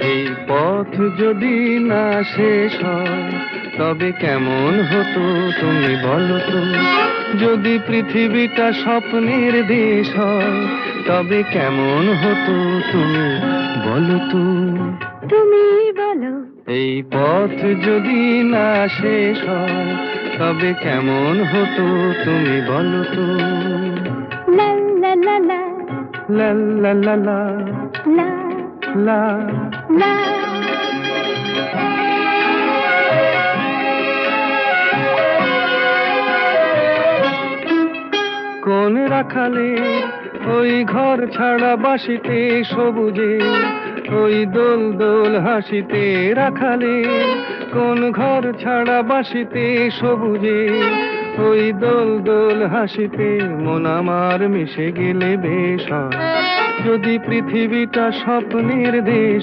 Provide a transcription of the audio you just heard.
এই পথ যদি না শেষ হয় তবে কেমন হতো তুমি বলো তো? যদি পৃথিবীটা স্বপ্নের দেশ হয় তবে কেমন হতো তুমি বলো তো? তুমি বলো। এই পথ যদি না শেষ হয় তবে কেমন হতো তুমি বলো তো? লা লা লা লা লা লা লা লা লা লা। লা। কোন রাখালে ওই ঘর ছাড়া বাসিতে সবুজে, ওই দোল দোল হাসিতে রাখালে, কোন ঘর ছাড়া বাসিতে সবুজে, ওই দোল দোল হাসিতে মন আমার মিশে গেলে বেশ হয়। যদি পৃথিবীটা স্বপ্নের দেশ